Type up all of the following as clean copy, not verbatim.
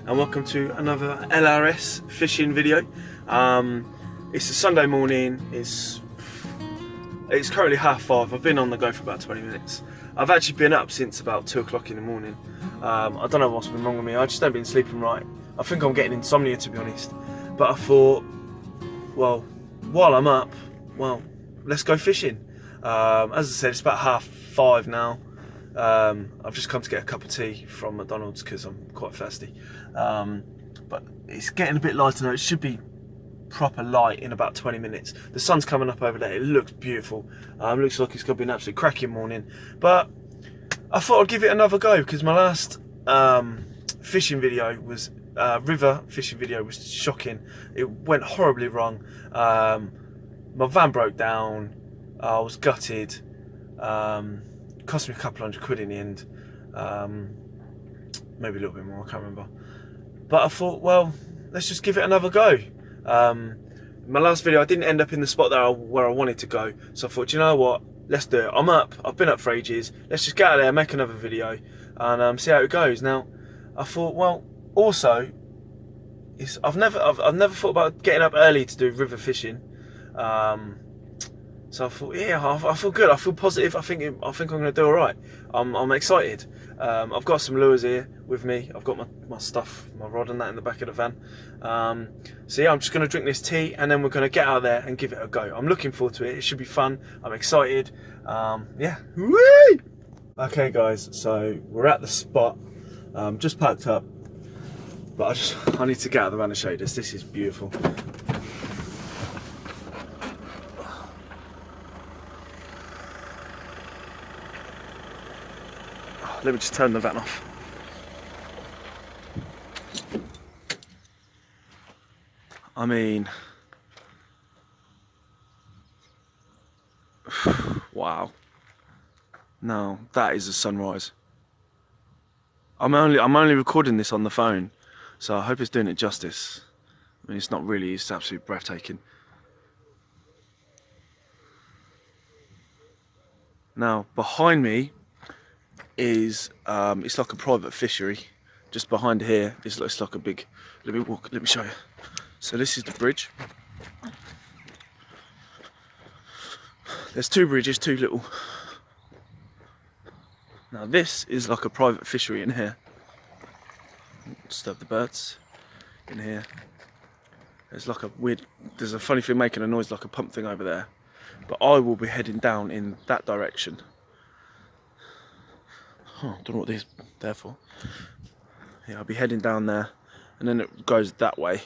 and welcome to another L.R.S fishing video. It's a Sunday morning, it's currently 5:30. I've been on the go for about 20 minutes. I've actually been up since about 2 o'clock in the morning. I don't know what's been wrong with me, I just haven't been sleeping right. I think I'm getting insomnia, to be honest. But I thought, well, while I'm up, well, let's go fishing. As I said, it's about 5:30 now. I've just come to get a cup of tea from McDonald's because I'm quite thirsty. But it's getting a bit lighter now. It should be proper light in about 20 minutes. The sun's coming up over there. It looks beautiful. Looks like it's going to be an absolute cracking morning. But I thought I'd give it another go because my last fishing video was river fishing video was shocking. It went horribly wrong. My van broke down. I was gutted. Cost me a couple £100 in the end, maybe a little bit more, I can't remember. But I thought, well, let's just give it another go. My last video, I didn't end up in the spot where I wanted to go, so I thought, you know what, let's do it. I'm up, I've been up for ages, let's just get out there, make another video, and see how it goes. Now, I thought, well, also, I've never thought about getting up early to do river fishing. So I thought, yeah, I feel good. I feel positive. I think I'm going to do all right. I'm excited. I've got some lures here with me. I've got my stuff, my rod and that in the back of the van. So yeah, I'm just going to drink this tea and then we're going to get out there and give it a go. I'm looking forward to it. It should be fun. I'm excited. Yeah. Whee! Okay, guys. So we're at the spot. Just packed up, but I need to get out of the van and show you this. This is beautiful. Let me just turn the van off. I mean, wow. No, that is a sunrise. I'm only recording this on the phone, so I hope it's doing it justice. I mean, it's not really, it's absolutely breathtaking. Now, behind me is it's like a private fishery. Just behind here it's like a big, let me show you. So this is the bridge. There's two bridges, two little. Now this is like a private fishery in here. Disturb the birds in here. There's like there's a funny thing making a noise like a pump thing over there. But I will be heading down in that direction. Oh, I don't know what these are there for. Yeah, I'll be heading down there and then it goes that way.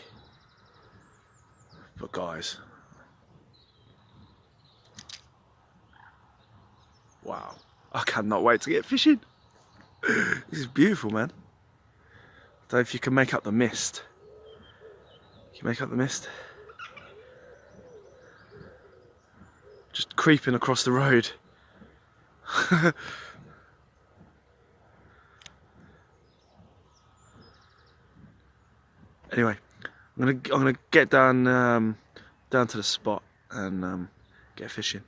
But guys, wow, I cannot wait to get fishing. This is beautiful, man. I don't know if you can make out the mist. Can you make out the mist? Just creeping across the road. Anyway, I'm gonna get down down to the spot and get fishing.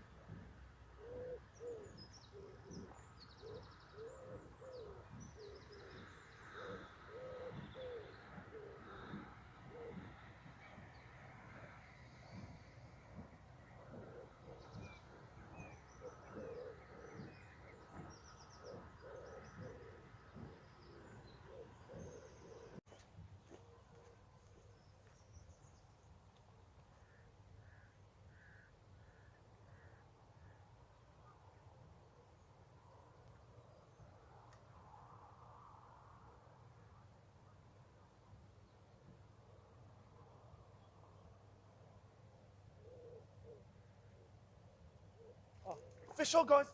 Fish on, guys.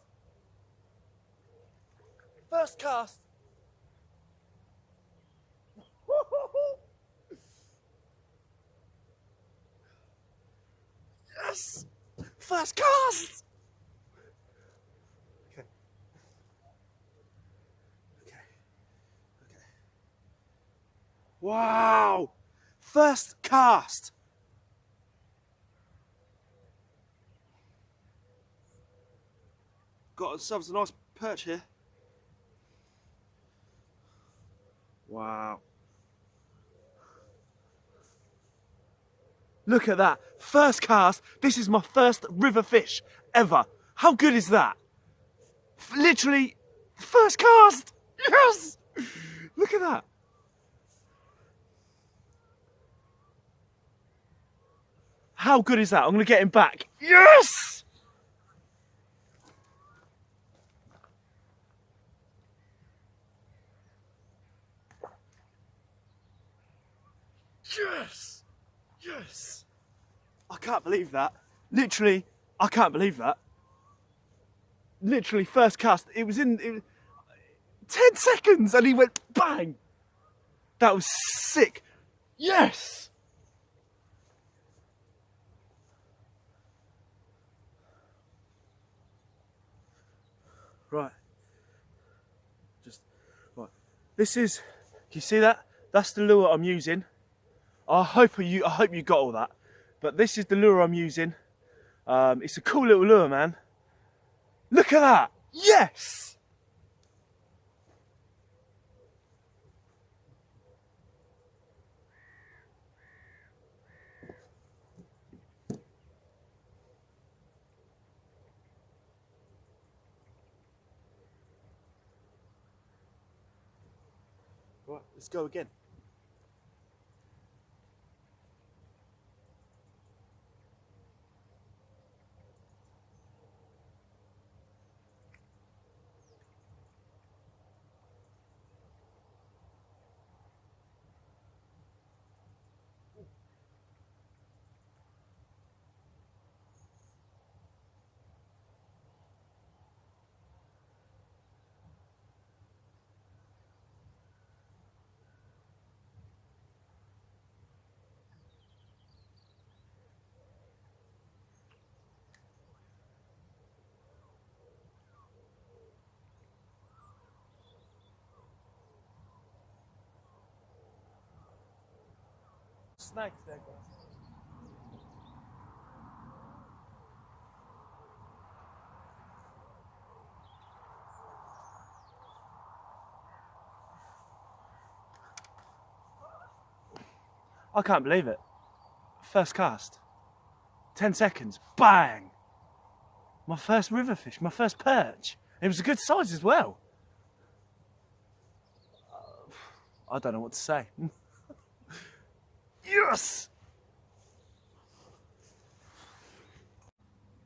First cast. Yes! First cast! Okay. Okay. Okay. Wow! First cast! Got ourselves a nice perch here. Wow. Look at that. First cast. This is my first river fish ever. How good is that? Literally, first cast. Yes! Look at that. How good is that? I'm going to get him back. Yes! Yes! Yes! I can't believe that. Literally, I can't believe that. Literally, first cast. It was 10 seconds and he went bang. That was sick. Yes! Right. Right. This is, you see that? That's the lure I'm using. I hope you got all that. But this is the lure I'm using. It's a cool little lure, man. Look at that! Yes! Right, let's go again. Snags there, guys. I can't believe it. First cast. 10 seconds. Bang! My first river fish, my first perch. It was a good size as well. I don't know what to say. Yes!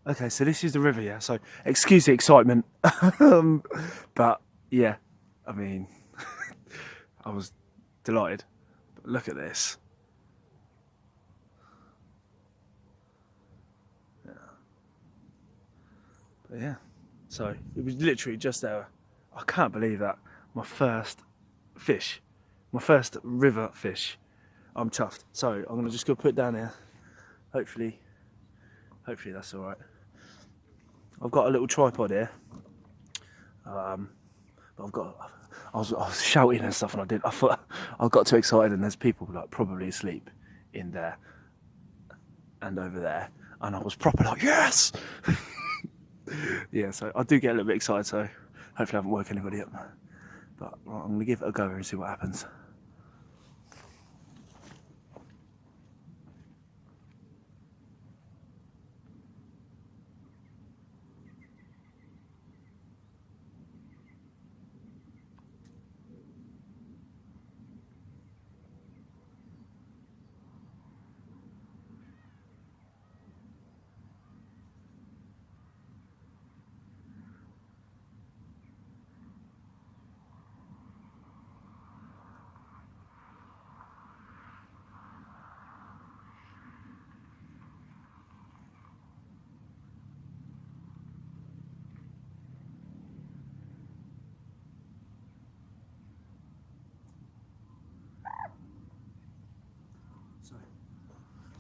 Okay, so this is the river, yeah. So excuse the excitement, but yeah, I mean, I was delighted. But look at this. Yeah. But yeah, so it was literally just there. I can't believe that. My first fish, my first river fish. I'm chuffed. So I'm gonna just go put it down here. Hopefully that's all right. I've got a little tripod here. But I was shouting and stuff, and I thought I got too excited, and there's people like probably asleep in there and over there, and I was proper like, yes! Yeah, so I do get a little bit excited, so hopefully I haven't woke anybody up. But right, I'm gonna give it a go and see what happens.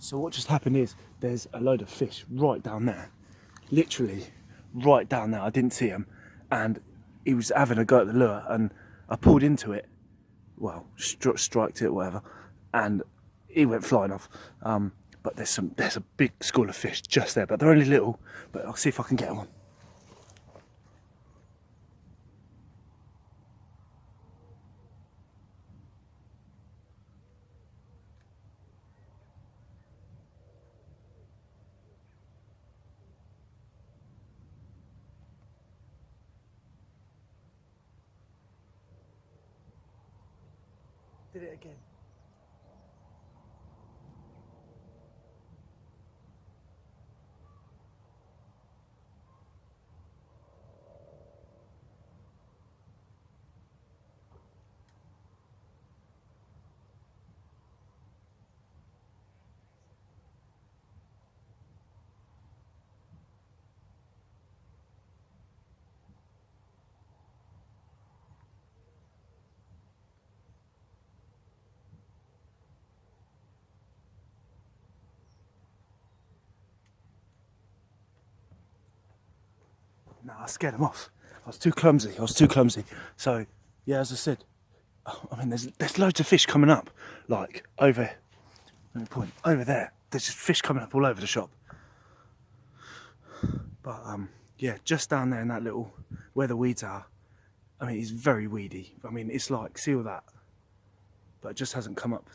So what just happened is there's a load of fish right down there, literally right down there. I didn't see him, and he was having a go at the lure, and I pulled into it. Well, striked it, whatever, and he went flying off. But there's a big school of fish just there, but they're only little. But I'll see if I can get one. Did it again. No, I scared him off. I was too clumsy. So, yeah, as I said, I mean, there's loads of fish coming up. Like, over, let me point, over there. There's just fish coming up all over the shop. But, yeah, just down there in that little, where the weeds are, I mean, it's very weedy. I mean, it's like, see all that? But it just hasn't come up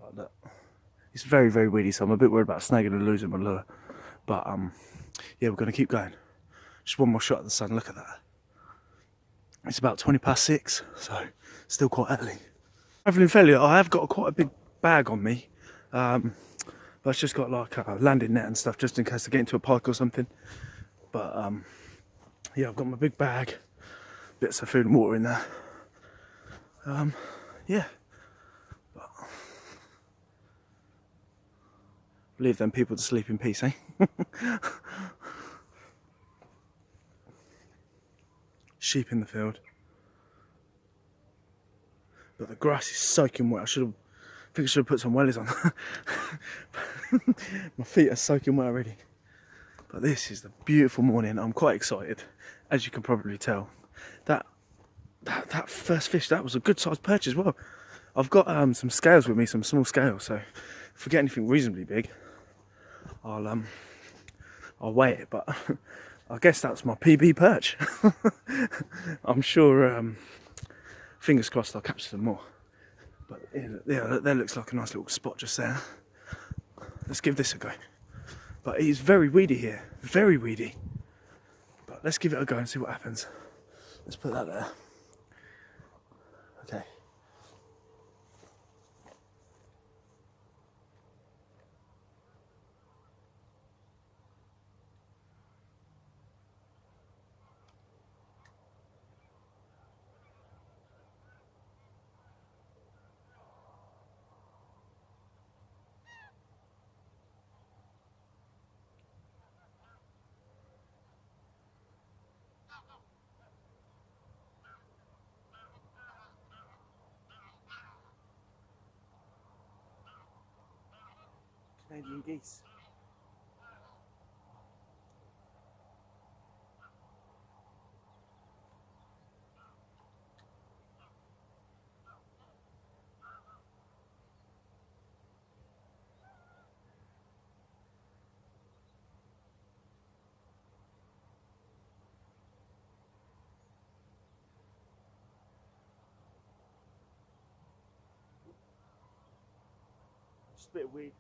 like that. It's very, very weedy, so I'm a bit worried about snagging and losing my lure. But, yeah, we're going to keep going. Just one more shot at the sun, look at that. It's about 6:20, so still quite early. Travelling failure, I have got quite a big bag on me. But it's just got like a landing net and stuff just in case I get into a pike or something. But yeah, I've got my big bag, bits of food and water in there. Yeah. But leave them people to sleep in peace, eh? Sheep in the field. But the grass is soaking wet. I think I should have put some wellies on. My feet are soaking wet already. But this is the beautiful morning. I'm quite excited, as you can probably tell. That first fish, that was a good sized perch as well. I've got some scales with me, some small scales. So if we get anything reasonably big, I'll weigh it. But I guess that's my PB perch. I'm sure. Fingers crossed, I'll catch some more. But yeah, there looks like a nice little spot just there. Let's give this a go. But it is very weedy here, very weedy. But let's give it a go and see what happens. Let's put that there. Okay. Canadian geese. Just a bit of weed.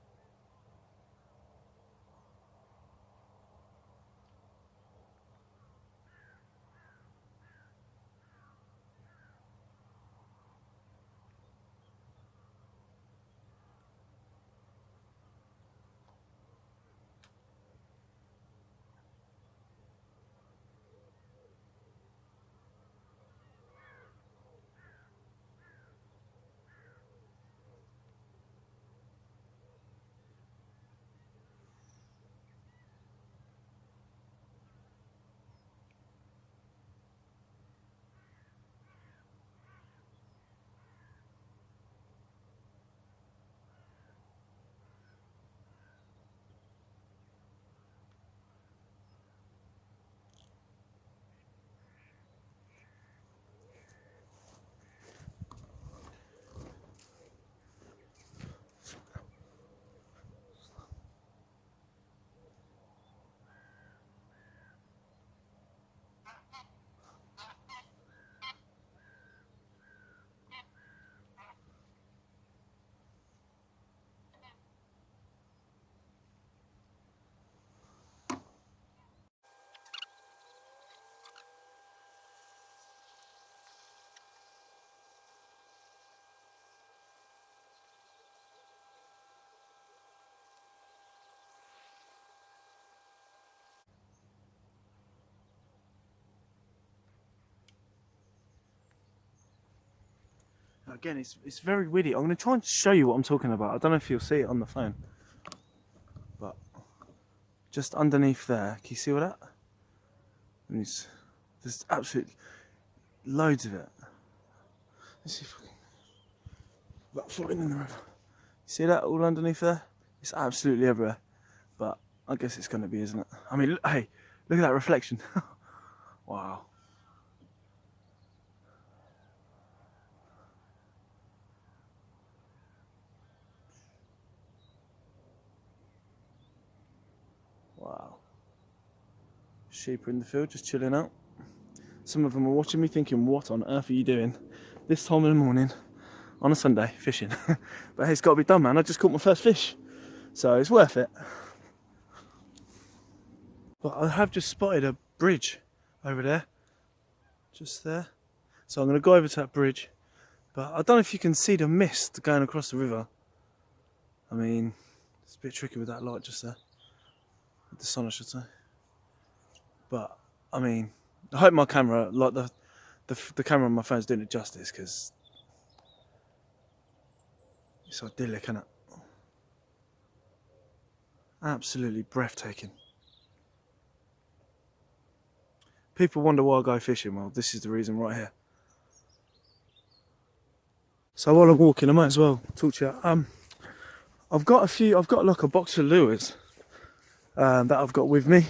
again, it's very windy. I'm going to try and show you what I'm talking about. I don't know if you'll see it on the phone, but just underneath there, can you see all that? And there's absolutely loads of it. Let's see if I can. About floating in the river. You see that all underneath there? It's absolutely everywhere. But I guess it's going to be, isn't it? I mean, hey, look at that reflection. Wow. Wow. Sheep are in the field, just chilling out. Some of them are watching me thinking, what on earth are you doing this time in the morning on a Sunday fishing? But hey, it's got to be done, man. I just caught my first fish, so it's worth it. But I have just spotted a bridge over there, just there. So I'm going to go over to that bridge. But I don't know if you can see the mist going across the river. I mean, it's a bit tricky with that light just there. With the sun, I should say. But, I mean, I hope my camera, like the camera on my phone's doing it justice, because it's idyllic, isn't it? Absolutely breathtaking. People wonder why I go fishing. Well, this is the reason right here. So while I'm walking, I might as well talk to you. I've got like a box of lures that I've got with me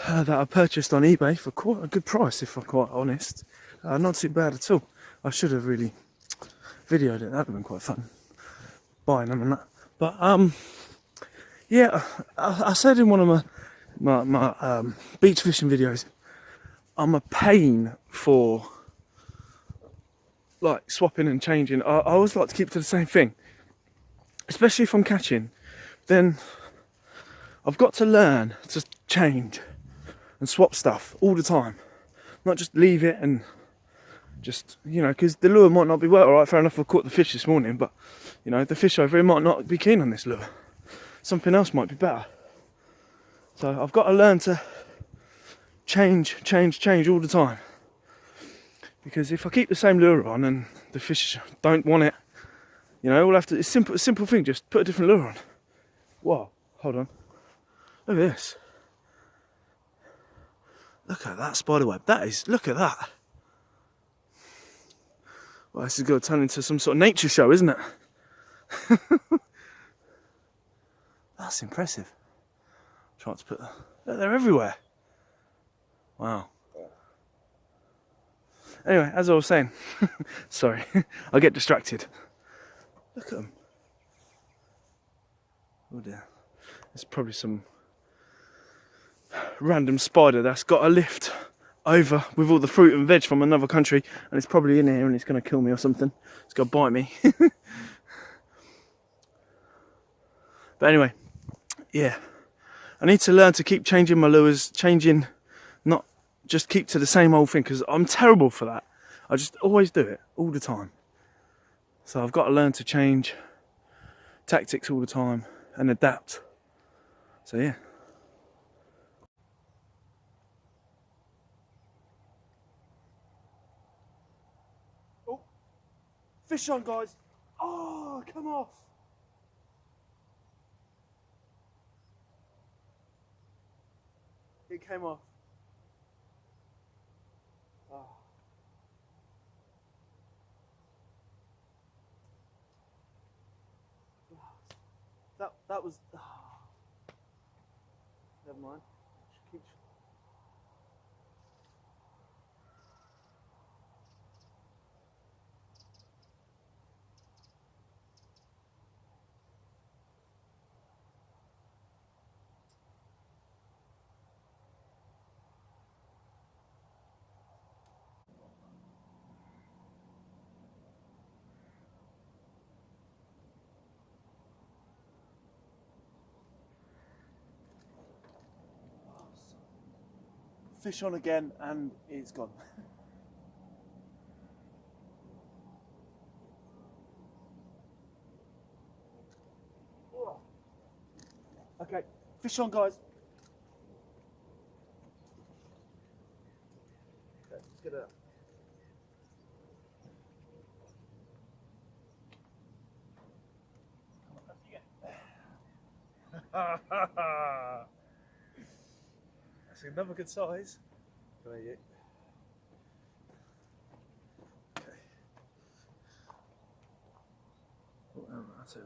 that I purchased on eBay for quite a good price, if I'm quite honest. Not too bad at all. I should have really videoed it. That'd have been quite fun, buying them and that. But yeah, I said in one of my beach fishing videos, I'm a pain for like swapping and changing. I always like to keep to the same thing, especially if I'm catching. Then I've got to learn to change and swap stuff all the time, not just leave it and just, you know, because the lure might not be, well, alright, fair enough, I caught the fish this morning, but you know, the fish over here might not be keen on this lure. Something else might be better. So I've got to learn to change all the time, because if I keep the same lure on and the fish don't want it, you know, we'll have to, it's a simple thing, just put a different lure on. Whoa, hold on, look at this. Look at that spider web. Look at that. Well, this is going to turn into some sort of nature show, isn't it? That's impressive. Trying to put, look, they're everywhere. Wow. Anyway, as I was saying, sorry, I get distracted. Look at them. Oh dear. There's probably some random spider that's got a lift over with all the fruit and veg from another country, and it's probably in here and it's going to kill me or something. It's going to bite me. But anyway, yeah, I need to learn to keep changing my lures, not just keep to the same old thing, because I'm terrible for that. I just always do it all the time. So I've got to learn to change tactics all the time and adapt. So yeah. Oh, fish on, guys. Oh, come off. It came off. Oh. That was. Oh. Never mind. Fish on again, and it's gone. Okay, fish on, guys. Okay, let's get it out. That's another good size. There you go. Okay. Oh, that's it.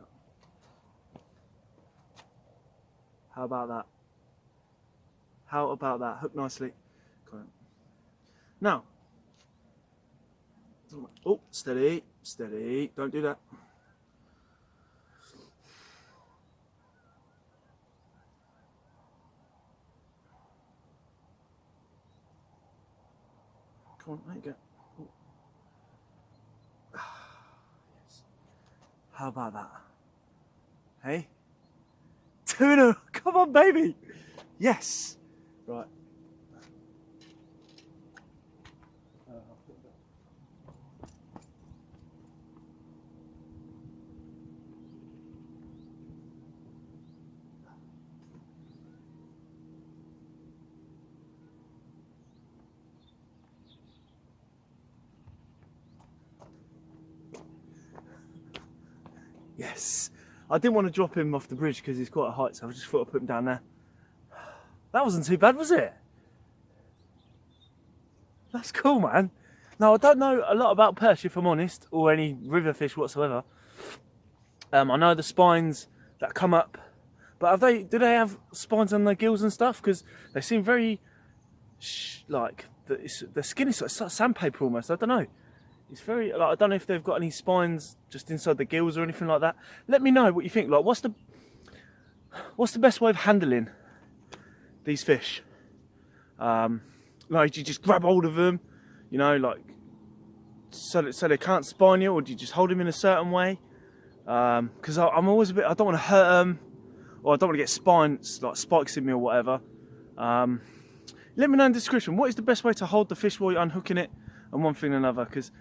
How about that? How about that? Hook nicely. Got it. Now. Oh, steady, steady. Don't do that. Come on, there you go. Oh. Yes. How about that? Hey? Tuna! Come on, baby! Yes! Right. Yes. I didn't want to drop him off the bridge because he's quite a height, so I just thought I'd put him down there. That wasn't too bad, was it? That's cool, man. Now, I don't know a lot about perch, if I'm honest, or any river fish whatsoever. I know the spines that come up, but do they have spines on their gills and stuff? Because they seem very, like, their skin is like sandpaper almost. I don't know. It's very, like, I don't know if they've got any spines just inside the gills or anything like that. Let me know what you think. Like, what's the best way of handling these fish? Like, do you just grab hold of them, you know, like, so they can't spine you, or do you just hold them in a certain way? Because I'm always a bit, I don't want to hurt them, or I don't want to get spines, like spikes in me or whatever. Let me know in the description, what is the best way to hold the fish while you're unhooking it, and one thing and another, because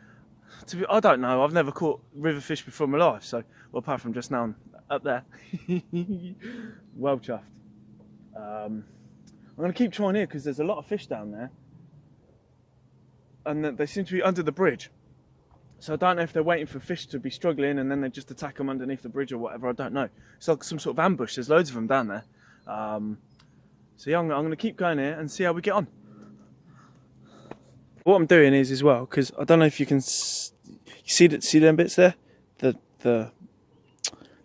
I don't know, I've never caught river fish before in my life, so, well, apart from just now up there. Well chuffed. I'm going to keep trying here because there's a lot of fish down there, and they seem to be under the bridge. So I don't know if they're waiting for fish to be struggling and then they just attack them underneath the bridge or whatever. I don't know. It's like some sort of ambush. There's loads of them down there. So yeah, I'm going to keep going here and see how we get on. What I'm doing is as well, because I don't know if you can see them bits there, the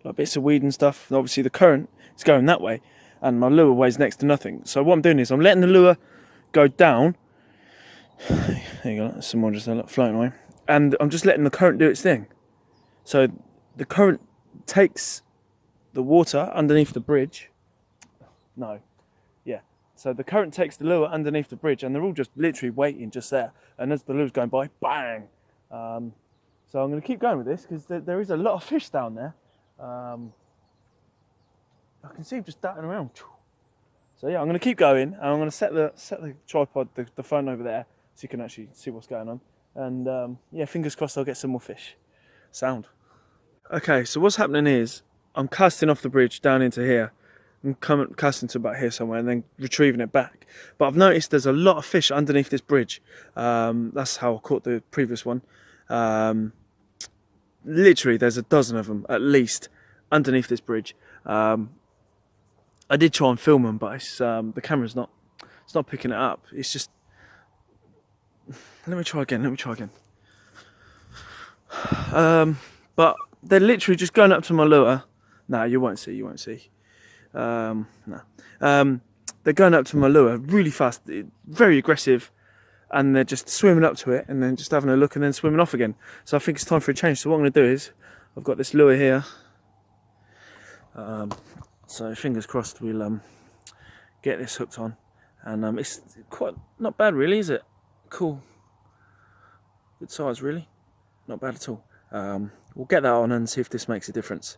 like bits of weed and stuff. And obviously the current is going that way, and my lure weighs next to nothing. So what I'm doing is I'm letting the lure go down. There you go. Someone just floating away. And I'm just letting the current do its thing. So the current takes the water underneath the bridge. No. Yeah. So the current takes the lure underneath the bridge, and they're all just literally waiting just there. And as the lure's going by, bang! So I'm going to keep going with this because there is a lot of fish down there. I can see them just darting around. So yeah, I'm going to keep going, and I'm going to set the tripod, the phone over there, so you can actually see what's going on. And yeah, fingers crossed I'll get some more fish. Sound. Okay, so what's happening is I'm casting off the bridge down into here. I'm casting to about here somewhere and then retrieving it back. But I've noticed there's a lot of fish underneath this bridge. That's how I caught the previous one. Literally, there's a dozen of them at least underneath this bridge. I did try and film them, but it's, the camera's not picking it up. It's just. Let me try again. But they're literally just going up to my lure. No, you won't see. No. They're going up to my lure really fast, very aggressive, and they're just swimming up to it and then just having a look and then swimming off again. So I think it's time for a change. So what I'm going to do is, I've got this lure here. So fingers crossed we'll get this hooked on. And it's quite not bad really, is it? Cool. Good size, really. Not bad at all. We'll get that on and see if this makes a difference.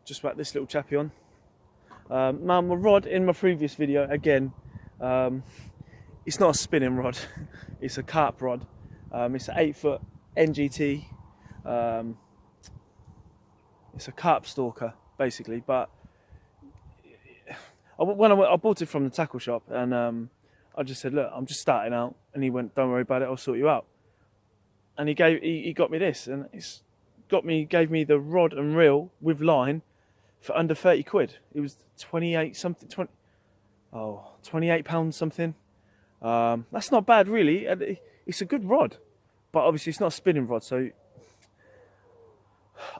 Just whack this little chappy on. Now my rod in my previous video, again, it's not a spinning rod. It's a carp rod. It's an 8-foot NGT. It's a carp stalker, basically. But I bought it from the tackle shop, and I just said, look, I'm just starting out, and he went, don't worry about it, I'll sort you out. And he got me this, and gave me the rod and reel with line for under 30 quid. It was 28 something, 28 pounds something. That's not bad really. It's a good rod, but obviously it's not a spinning rod, so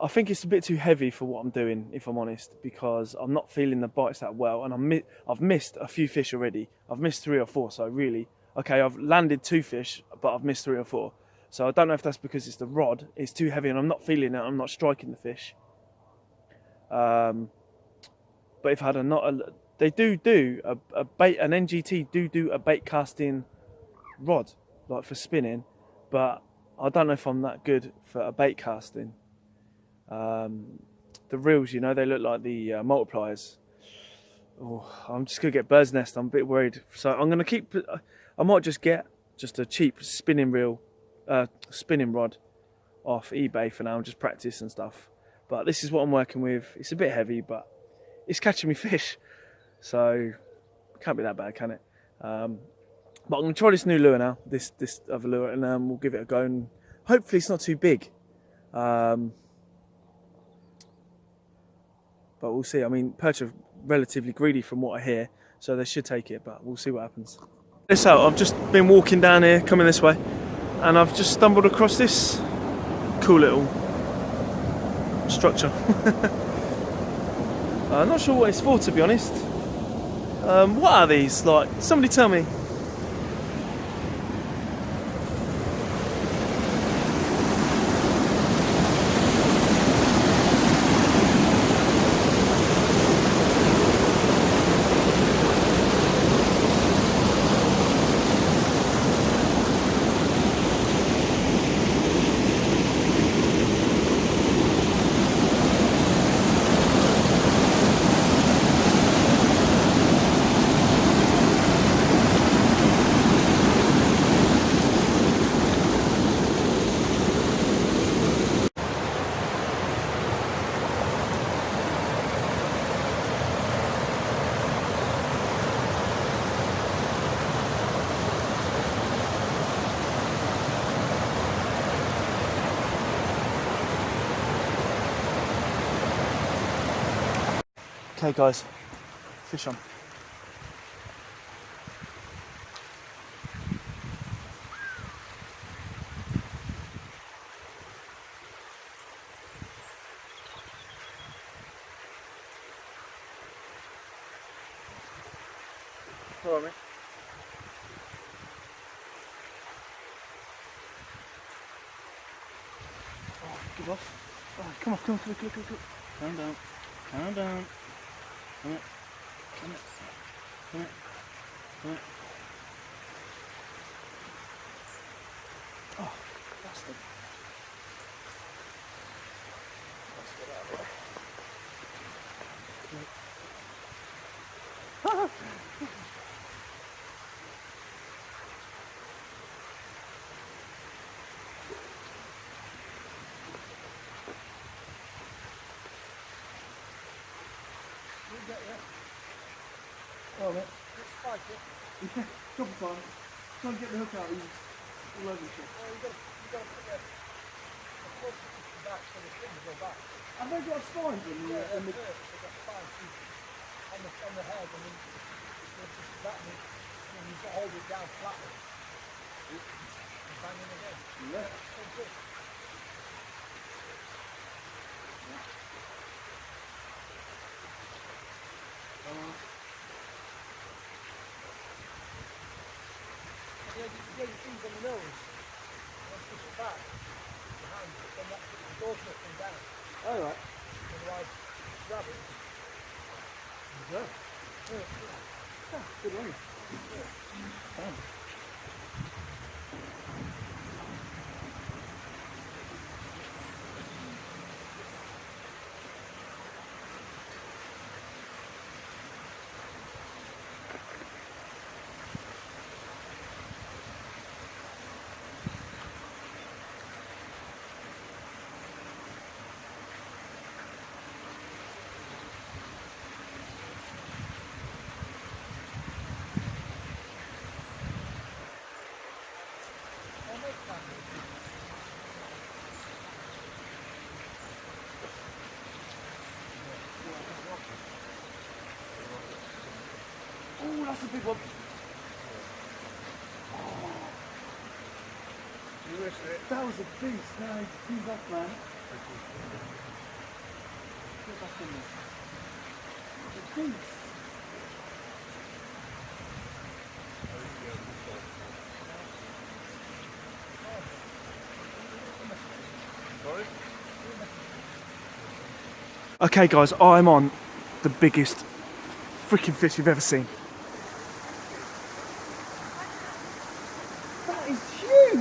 I think it's a bit too heavy for what I'm doing, if I'm honest, because I'm not feeling the bites that well, and I've missed a few fish already. I've missed 3 or 4, so really, okay, I've landed 2 fish, but I've missed 3 or 4. So I don't know if that's because it's the rod, it's too heavy and I'm not feeling it, I'm not striking the fish. But if I had they do a bait, an NGT do a bait casting rod, like for spinning, but I don't know if I'm that good for a bait casting. The reels, you know, they look like the multipliers. Oh, I'm just gonna get bird's nest. I'm a bit worried, so I'm gonna keep. I might just get a cheap spinning reel, spinning rod off eBay for now and just practice and stuff. But this is what I'm working with. It's a bit heavy, but it's catching me fish, so it can't be that bad, can it? But I'm gonna try this new lure now, this other lure, and we'll give it a go. And hopefully it's not too big. But we'll see. I mean, perch are relatively greedy from what I hear, so they should take it, but we'll see what happens. So I've just been walking down here, coming this way, and I've just stumbled across this cool little structure. I'm not sure what it's for, to be honest. What are these? Like, somebody tell me. Okay guys, fish on. Alright, mate. Oh, give off. Oh, come on, come on, come on, come on, come on. Calm down, calm down. Come on, come on, come on, come on. Oh, bastard. Let's get out of the way. Oh, mate. Let's spike it. Yeah, drop it on. Try and get the hook out of you. All over the shit. Oh, you gotta put your foot back so the fins go back. Have they got spines in the... Yeah, they've got spines on the head, and then that means you've got to hold it down flatly. And bang in again. Yeah. That's good. Yeah, your things on the nose. Once you push it back, your hand, then that puts the dorsal thing down. Alright. Otherwise, grab it. There you go. Yeah, good one. Yeah. That's a big one. You missed it. That was a beast. Now he's off, man. Get back in there. That was a beast. Sorry? Okay guys, I'm on the biggest freaking fish you've ever seen. That is huge!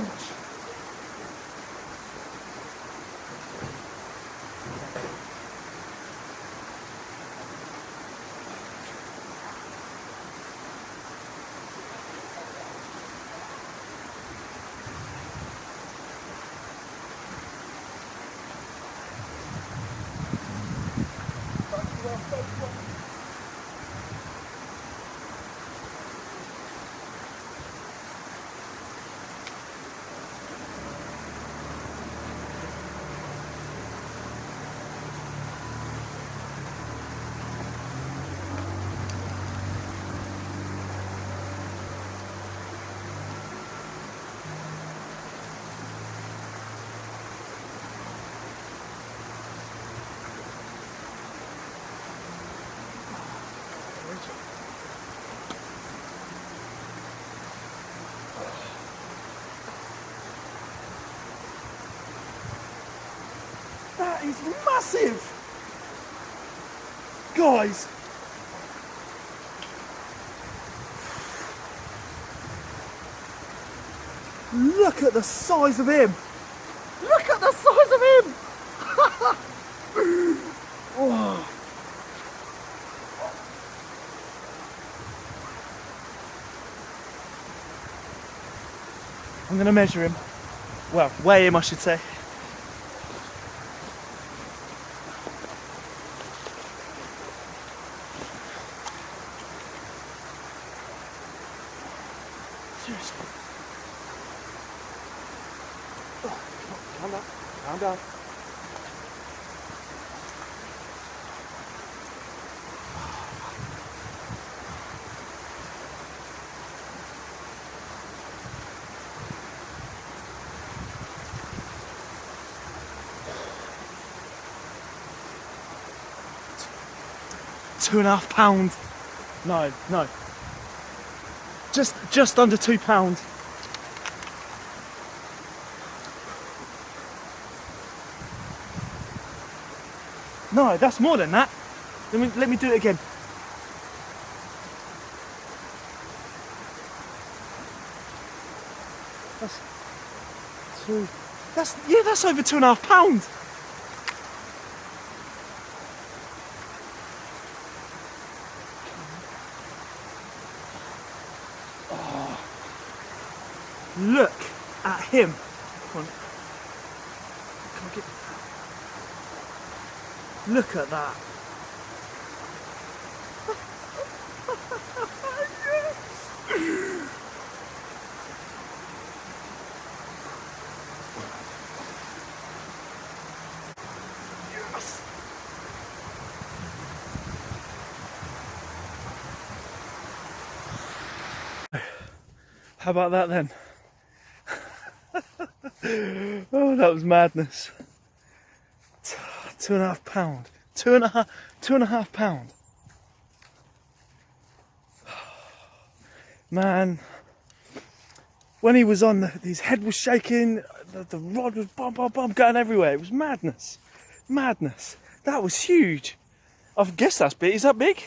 That is massive! Guys! Look at the size of him! Look at the size of him! Oh. I'm gonna measure him. Well, weigh him I should say. Seriously. Oh, calm down, calm down. £2.5. No. Just under £2. No, that's more than that. Let me do it again. That's two. That's over £2.5. Look at him. Come on. Come on, look at that. Yes. How about that then? Oh, that was madness. £2.5. £2.5. Man, when he was on, his head was shaking, the rod was bum, going everywhere. It was madness. Madness. That was huge. I guess that's big. Is that big?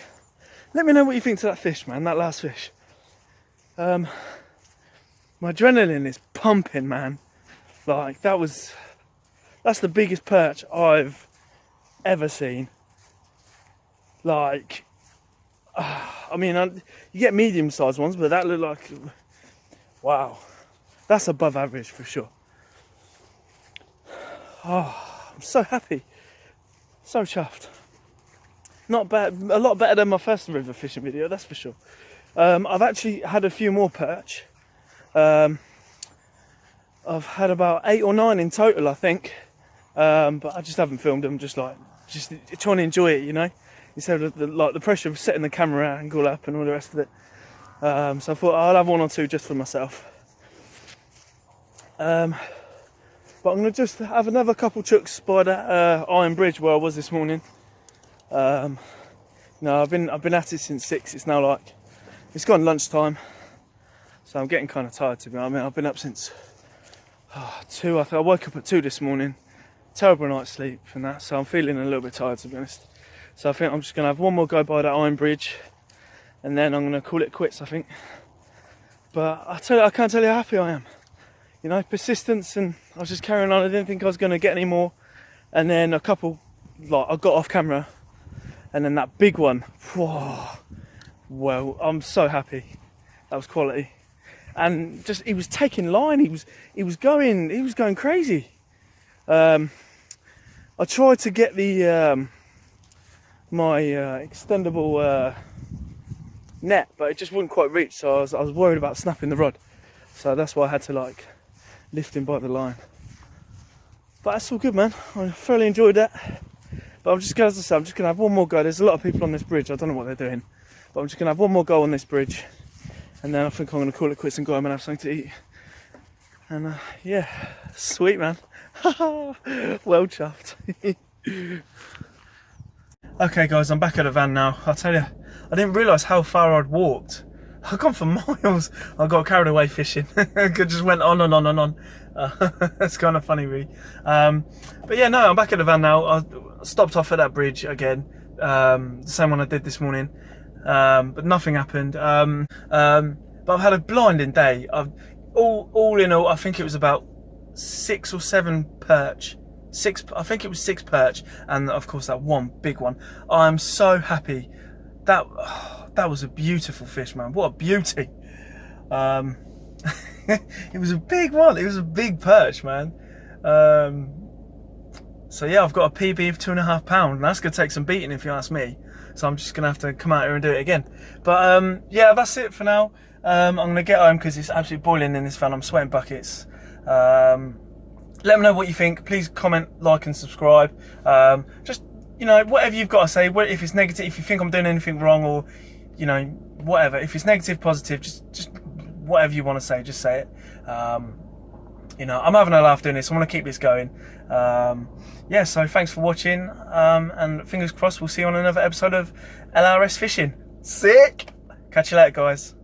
Let me know what you think to that fish, man, that last fish. My adrenaline is pumping, man. Like, that's the biggest perch I've ever seen. Like, I mean, you get medium-sized ones, but that looked like, wow, that's above average for sure. Oh, I'm so happy, so chuffed. Not bad, a lot better than my first river fishing video, that's for sure. I've actually had a few more perch. I've had about 8 or 9 in total, I think, but I just haven't filmed them. Just trying to enjoy it, you know, instead of the pressure of setting the camera angle up and all the rest of it. So I thought I'll have one or two just for myself. But I'm gonna just have another couple chucks by that iron bridge where I was this morning. No, I've been at it since 6. It's now like it's gone lunchtime, so I'm getting kind of tired, to be honest. I mean, I've been up since 2. I think I woke up at 2 this morning. Terrible night's sleep and that, so I'm feeling a little bit tired, to be honest. So I think I'm just gonna have one more go by that iron bridge, and then I'm gonna call it quits, I think. But I can't tell you how happy I am. You know, persistence, and I was just carrying on. I didn't think I was gonna get any more, and then a couple, like I got off camera, and then that big one. Whoa, well, I'm so happy. That was quality, and just he was taking line. He was going crazy. I tried to get the my extendable net, but it just wouldn't quite reach. So I was worried about snapping the rod. So that's why I had to like lift him by the line. But that's all good, man. I thoroughly enjoyed that. But I'm just gonna, as I said, I'm just gonna have one more go. There's a lot of people on this bridge. I don't know what they're doing, but I'm just gonna have one more go on this bridge, and then I think I'm gonna call it quits and go home and have something to eat. And yeah, sweet, man. Well chuffed. Okay, guys, I'm back at the van now. I'll tell you, I didn't realise how far I'd walked. I've gone for miles. I got carried away fishing. I just went on and on and on. That's kind of funny, really. But yeah, no, I'm back at the van now. I stopped off at that bridge again, the same one I did this morning, but nothing happened. But I've had a blinding day. All in all, I think it was about 6 or 7 perch. I think it was 6 perch, and of course that one big one. I'm so happy. That was a beautiful fish, man. What a beauty. It was a big one. It was a big perch, man. So yeah, I've got a PB of 2.5 pounds, and that's gonna take some beating if you ask me. So I'm just gonna have to come out here and do it again. But yeah, that's it for now. I'm gonna get home because it's absolutely boiling in this van. I'm sweating buckets. Let me know what you think. Please comment, like and subscribe. Just, you know, whatever you've got to say. If it's negative, if you think I'm doing anything wrong, or, you know, whatever. If it's negative, positive, just whatever you want to say, just say it. You know, I'm having a laugh doing this. I want to keep this going. Yeah, so thanks for watching. And fingers crossed, we'll see you on another episode of L.R.S. Fishing. Sick! Catch you later, guys.